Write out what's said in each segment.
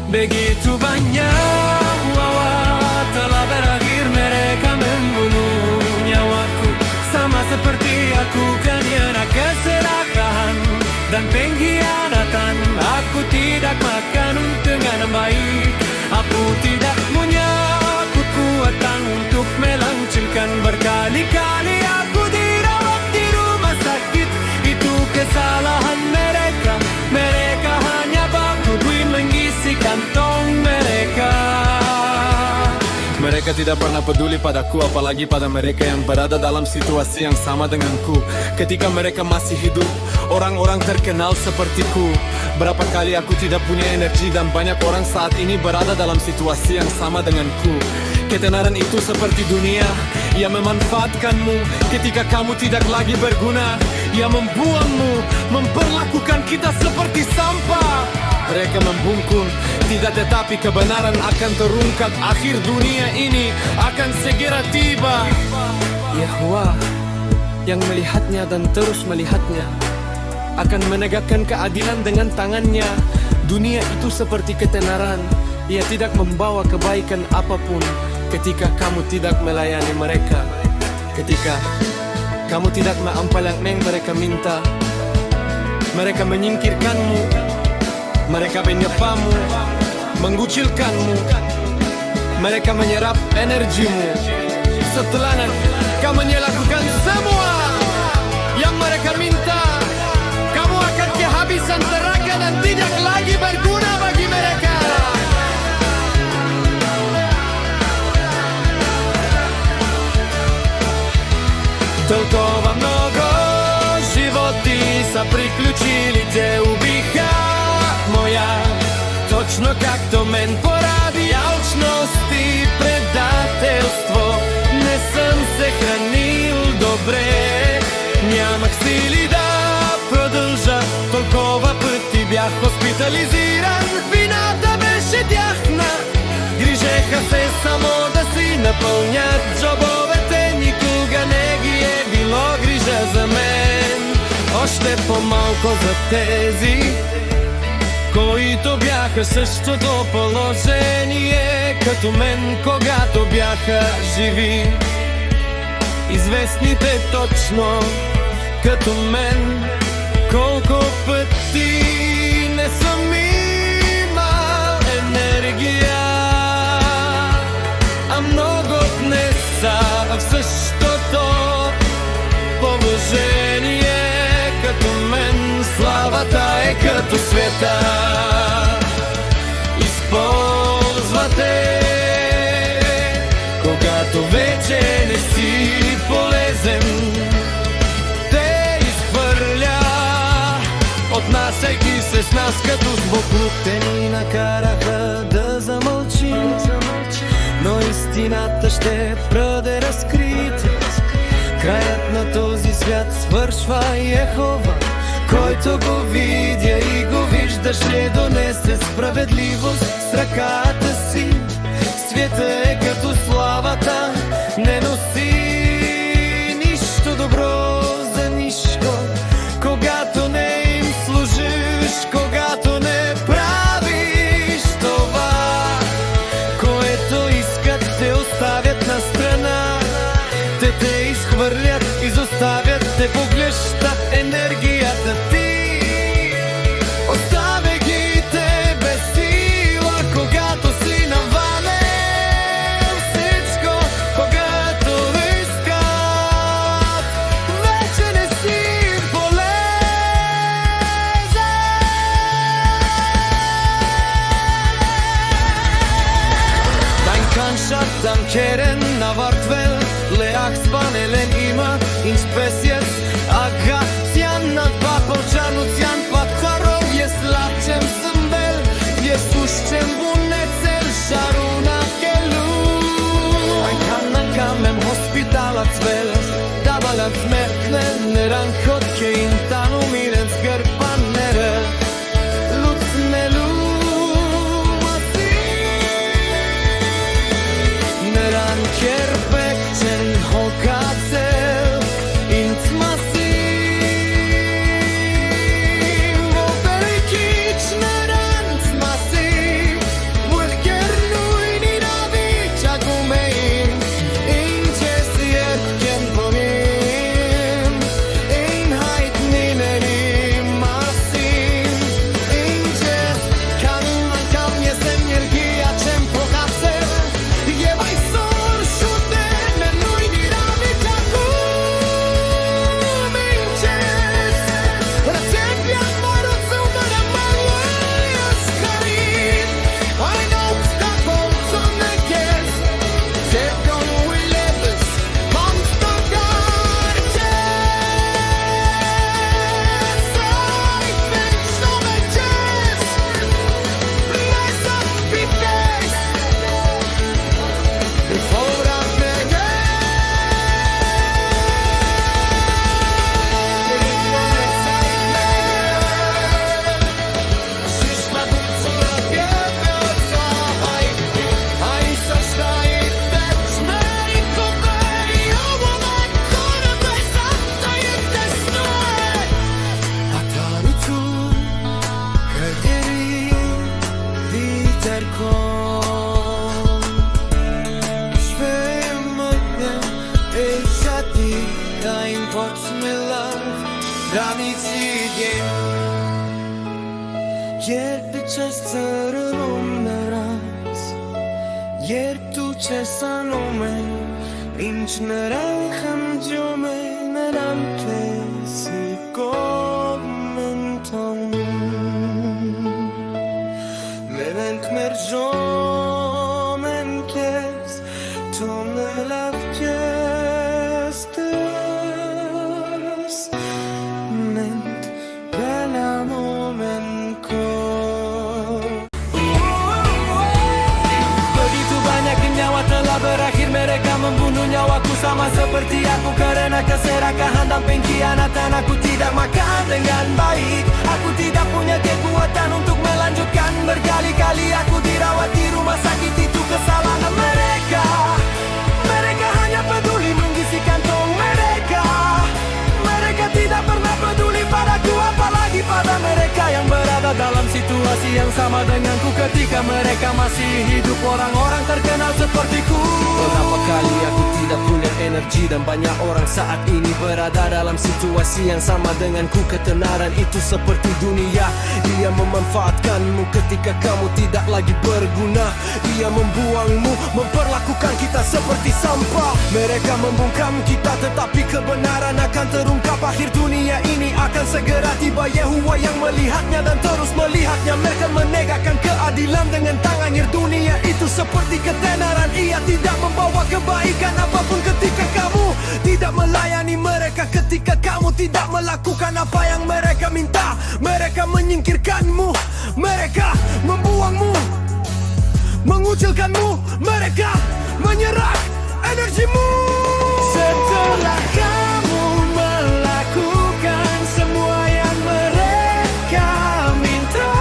Begitu banyak wawa telah berakhir mereka membunuh nyawaku. Sama seperti aku kan yana keserakahan dan pengkhianatan. Aku tidak makan dengan baik. Aku tidak punya kekuatan untuk melangsungkan. Berkali-kali aku dirawat di rumah sakit. Itu kesalahan mereka. Mereka hanya baku duit mengisi kantong mereka. Mereka tidak pernah peduli padaku, apalagi pada mereka yang berada dalam situasi yang sama denganku. Ketika mereka masih hidup, orang-orang terkenal sepertiku. Berapa kali aku tidak punya energi dan banyak orang saat ini berada dalam situasi yang sama denganku. Ketenaran itu seperti dunia yang memanfaatkanmu ketika kamu tidak lagi berguna. Yang membuangmu, memperlakukan kita seperti sampah. Mereka membungkuk, tidak, tetapi kebenaran akan terungkap. Akhir dunia ini akan segera tiba. Yahweh yang melihatnya dan terus melihatnya akan menegakkan keadilan dengan tangannya. Dunia itu seperti ketenaran, ia tidak membawa kebaikan apapun ketika kamu tidak melayani mereka. Ketika kamu tidak mengampal yang mereka minta, mereka menyingkirkanmu, mereka menyepamu, mengucilkanmu, mereka menyerap energimu. Setelah kamu melakukan semua yang mereka minta, kamu akan kehabisan tenaga dan tidak lagi berguna bagi mereka. Толкова много животи са приключили, те убиха моя, точно както мен, поради алчност и предателство. Не съм се хранил добре, нямах сили да продължа. Толкова пъти бях хоспитализиран, вината беше тяхна. Грижеха се само да си напълнят джобовете, никога не ги е било грижа за мен. Още по-малко за тези, които бяха същото положение като мен, когато бяха живи. Известните точно като мен, колко пъти не съм имал енергия, а много днес са в същото положение като мен. Славата е като света, използвате, когато вече не си полезен. Те изхвърля, отнасяйки се с нас като с буклук. Те ни накараха да замълчим, но истината ще бъде разкрита. Краят на този свят свършва Йехова, който го видя и го вижда, ще донесе справедливост с ръката си. Света е като славата, не носи нищо добро за нишко. Когато не им служиш, когато не правиш това, което искат, те оставят на страна. Те изхвърлят, изоставят, те поглъща енергията ти. Оставя ги те без сила, когато си навален всичко, когато искат, вече не си полезен. Dein Kannschaft am Kehren navart vel, leach spanelen ima in species aga cianat papolčan ucian patharov je slavčem sembel, je suščem bunecel šaruna kelu. Ein kannan kamem hospitalat svel, dabalat smertnen neran kotke intanu miren skerpan nere. Lucnelu masi neran kerpekčen hokace. Yerbi ce sărălumeras Yertu ce sanome Inçnerehem diome Nerante si comentam Levent merjom enkes Tonne lavkestes Ment bela momenko Begitu banyak nyawa telah berakhir Mereka membunuh nyawaku sama seperti aku Karena keserakahan dan pengkhianatan Aku tidak makan dengan baik Aku tidak punya kekuatan untuk melanjutkan Berkali-kali aku dirawat di rumah sakit Itu kesalahan mereka Mereka hanya peduli mengisi kantong mereka Mereka tidak pernah peduli padaku Apalagi pada mereka yang berada dalam situasi yang sama denganku Ketika mereka masih hidup orang-orang terkenal sepertiku Berapa kali aku tidak punya energi Dan banyak orang saat ini berada dalam situasi yang sama denganku Ketenaran itu seperti dunia Dia memanfaatkanmu ketika kamu tidak lagi berguna Dia membuangmu, memperlakukan kita seperti sampah Mereka membungkam kita tetapi kebenaran akan terungkap Akhir dunia ini akan segera tiba Yehuwa yang melihatnya dan terus melihatnya Mereka menegakkan keadilan dengan tangannya Dunia itu seperti ketenaran Ia tidak membawa kebaikan apapun ketika kamu tidak melayani mereka Ketika kamu tidak melakukan apa yang mereka minta Mereka menyingkirkanmu Mereka membuangmu Mengucilkanmu Mereka menyerap energimu Setelah kamu melakukan semua yang mereka minta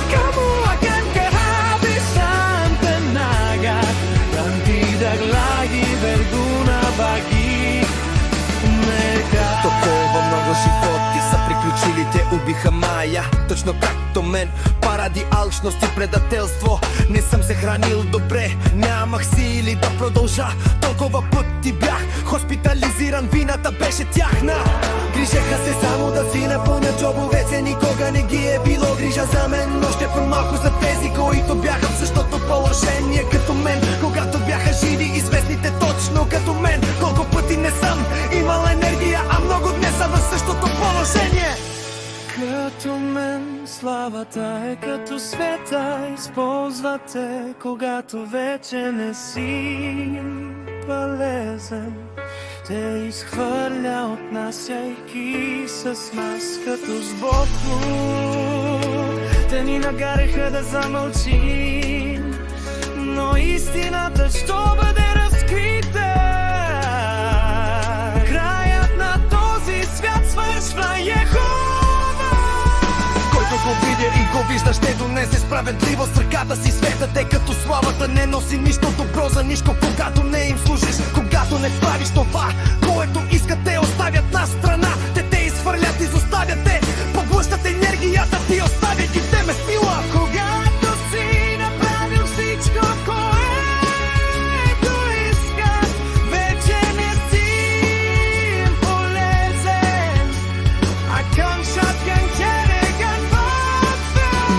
Kamu akan kehabisan tenaga Dan tidak lagi berguna bagi mereka Такова много животи са приключили, те убиха Майя Точно както мен, паради алчност и предателство Не съм се хранил добре, нямах сили да продължа Толкова пъти бях хоспитализиран, вината беше тяхна Грижеха се само да си напълнят джобовете Никога не ги е било грижа за мен Но ще по-малко за тези, които бяха в същото положение като мен Когато бяха живи известните точно като мен Колко пъти не съм имал енергия, а много днес са в същото положение Като мен славата е като света Използвате, когато вече не си полезен Те изхвърля, отнасяйки с нас като с боклук Те ни нагареха да замълчим Но истината ще бъде разкрита Краят на този свят свършва Йехова Който го видя и го вижда, ще донесе справедливост. Ръката си света, тъй като славата не носи нищо добро за нищо. Когато не им служиш, когато не правиш това, което искат, те оставят на страна. Те изхвърлят, изоставят, те поглъщат енергията ти, оставяйки в тебе сила. Когато си направил всичко, което искат, вече не си им полезен. I can't shotgun Kerrigan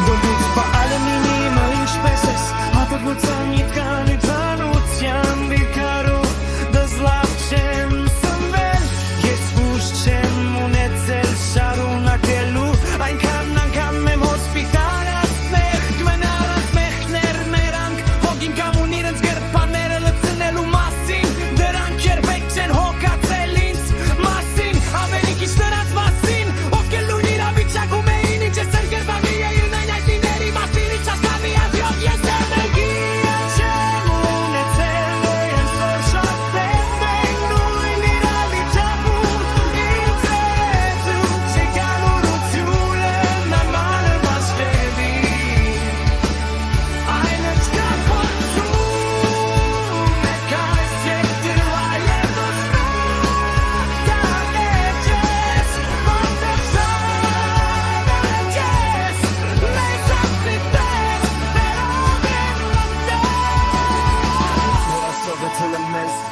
Wenn du bei allem minimalen Spesses aber gut sein nicht kann ich an Ozean wie Karo das Lachchen zum Welt jetzt wuschen und erzähl Sharu na Kelu ein kann im Hospital als Mecht menaras Mechner merang hogin kamuniren skerpanere lecnelu masin deran kerbechen hokacelins masin avenik isteras masin okelu nira bichaku meini che serger bavia il nai tineri masini chaskavi avion yes energia chemu netelo jen sorshate tengu nira bichaku inzetu chegalu rutule na male maskevi eine skapotu mekais jektir vajetos da eches montesares mesaflites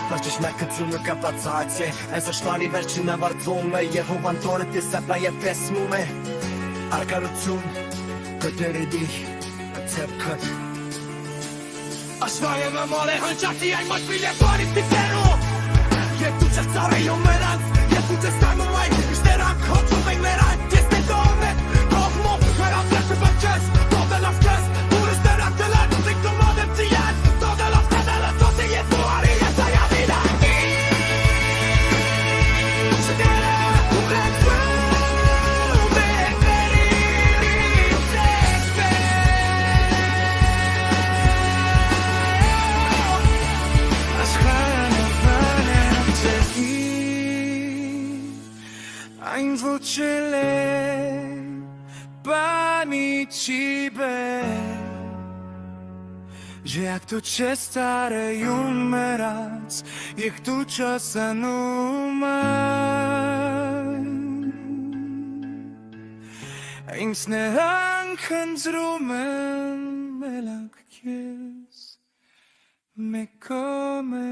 Verstehst du, merken zu mir Kapazitie Es erschlani welche na varzume Jehovan tonet je sebe je pesmume Arkarocun kederedi Tepkat Osvajamy mole hanciati ai moć bile bori w tyteru Je tu czas całej omerans Je tu czas tajmu maj Ište rak hoću vejmeran Tjesne dome Kohmo Meran fleše pa čes Todela stres Pure ste rak te let Tik to modem ti jet Todela stedele To se je tvoari Je sa ja vida Sedere Ugled Ein vocele Pani cibe Že jak tu će stare i umerac Jak tu časan umaj Ein snehankens rumen Melak kjes Me come